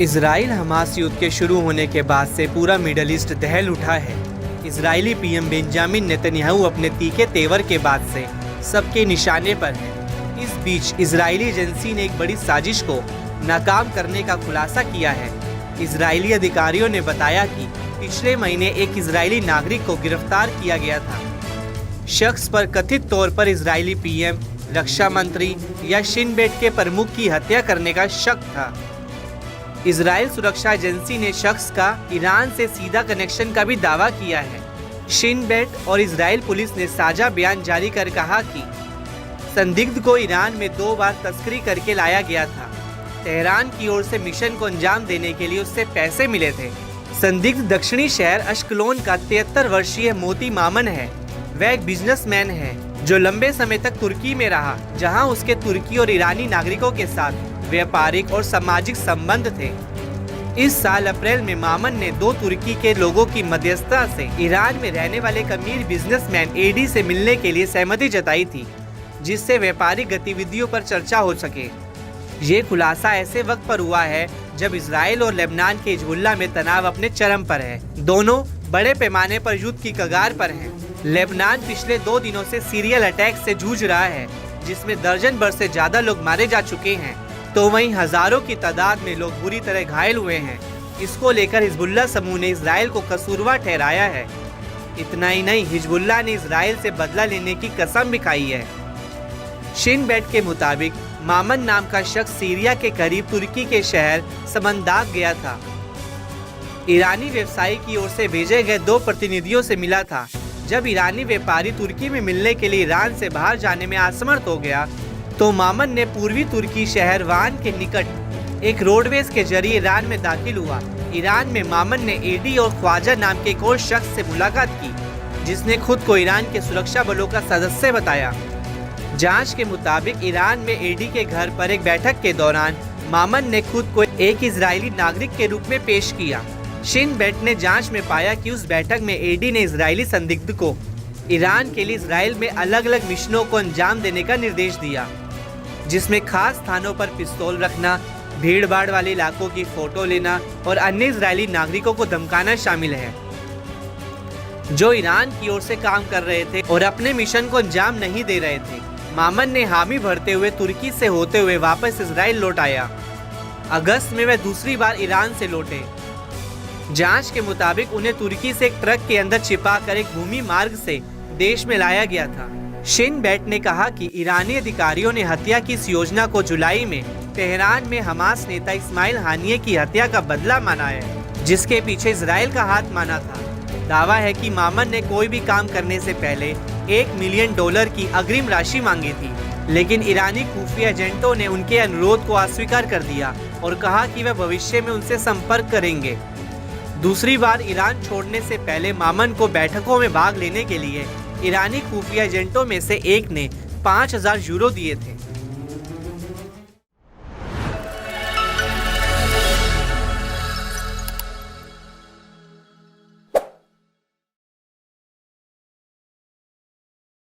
Israel Hamas युद्ध के शुरू होने के बाद से पूरा मिडल ईस्ट दहल उठा है। इजरायली पीएम बेंजामिन नेतन्याहू अपने तीखे तेवर के बाद से सबके निशाने पर है। इस बीच इजरायली एजेंसी ने एक बड़ी साजिश को नाकाम करने का खुलासा किया है। इजरायली अधिकारियों ने बताया कि पिछले महीने एक इजरायली नागरिक को गिरफ्तार किया गया था। शख्स पर कथित तौर पर इजरायली पीएम, रक्षा मंत्री या शिन बेट के प्रमुख की हत्या करने का शक था। इजराइल सुरक्षा एजेंसी ने शख्स का ईरान से सीधा कनेक्शन का भी दावा किया है। शिन बेट और इजराइल पुलिस ने साझा बयान जारी कर कहा कि संदिग्ध को ईरान में 2 बार तस्करी करके लाया गया था। तेहरान की ओर से मिशन को अंजाम देने के लिए उससे पैसे मिले थे। संदिग्ध दक्षिणी शहर अश्कलोन का 73 वर्षीय मोती मामन है। वह एक बिजनेसमैन है जो लंबे समय तक तुर्की में रहा, जहां उसके तुर्की और ईरानी नागरिकों के साथ व्यापारिक और सामाजिक संबंध थे। इस साल अप्रैल में मामन ने 2 तुर्की के लोगों की मध्यस्थता से ईरान में रहने वाले एक अमीर बिजनेसमैन एडी से मिलने के लिए सहमति जताई थी, जिससे व्यापारिक गतिविधियों पर चर्चा हो सके। ये खुलासा ऐसे वक्त पर हुआ है जब इजराइल और लेबनान के हिजबुल्लाह में तनाव अपने चरम पर है। दोनों बड़े पैमाने पर युद्ध की कगार पर हैं। लेबनान पिछले 2 दिनों से सीरियल अटैक से जूझ रहा है, जिसमें दर्जन भर से ज्यादा लोग मारे जा चुके हैं, तो वहीं हजारों की तादाद में लोग बुरी तरह घायल हुए हैं। इसको लेकर हिजबुल्लाह समूह ने इजराइल को कसूरवार ठहराया है। इतना ही नहीं, हिजबुल्लाह ने इजराइल से बदला लेने की कसम भी खाई है। शिन बेट के मुताबिक मामन नाम का शख्स सीरिया के करीब तुर्की के शहर समंदाग गया था। ईरानी व्यवसायी की ओर से भेजे गए 2 प्रतिनिधियों से मिला था। जब ईरानी व्यापारी तुर्की में मिलने के लिए ईरान से बाहर जाने में असमर्थ हो गया, तो मामन ने पूर्वी तुर्की शहर वान के निकट एक रोडवेज के जरिए ईरान में दाखिल हुआ। ईरान में मामन ने एडी और ख्वाजा नाम के एक और शख्स से मुलाकात की, जिसने खुद को ईरान के सुरक्षा बलों का सदस्य बताया। जांच के मुताबिक ईरान में एडी के घर पर एक बैठक के दौरान मामन ने खुद को एक इजरायली नागरिक के रूप में पेश किया। शिन बेट ने जांच में पाया कि उस बैठक में एडी ने इजरायली संदिग्ध को ईरान के लिए इजराइल में अलग अलग मिशनों को अंजाम देने का निर्देश दिया, जिसमें खास स्थानों पर पिस्तौल रखना, भीड़ भाड़ वाले इलाकों की फोटो लेना और अन्य इजरायली नागरिकों को धमकाना शामिल है, जो ईरान की ओर से काम कर रहे थे और अपने मिशन को अंजाम नहीं दे रहे थे। मामन ने हामी भरते हुए तुर्की से होते हुए वापस इजराइल लौट आया। अगस्त में वह दूसरी बार ईरान से लौटे। जांच के मुताबिक उन्हें तुर्की से एक ट्रक के अंदर छिपाकर एक भूमि मार्ग से देश में लाया गया था। शिन बेट ने कहा कि ईरानी अधिकारियों ने हत्या की इस योजना को जुलाई में तेहरान में हमास नेता इस्माइल हानिये की हत्या का बदला माना है, जिसके पीछे इजराइल का हाथ माना था। दावा है कि मामन ने कोई भी काम करने से पहले $1 मिलियन की अग्रिम राशि मांगी थी, लेकिन ईरानी खुफिया एजेंटों ने उनके अनुरोध को अस्वीकार कर दिया और कहा कि वह भविष्य में उनसे संपर्क करेंगे। दूसरी बार ईरान छोड़ने से पहले मामन को बैठकों में भाग लेने के लिए ईरानी खुफिया एजेंटों में से एक ने 5000 यूरो दिए थे।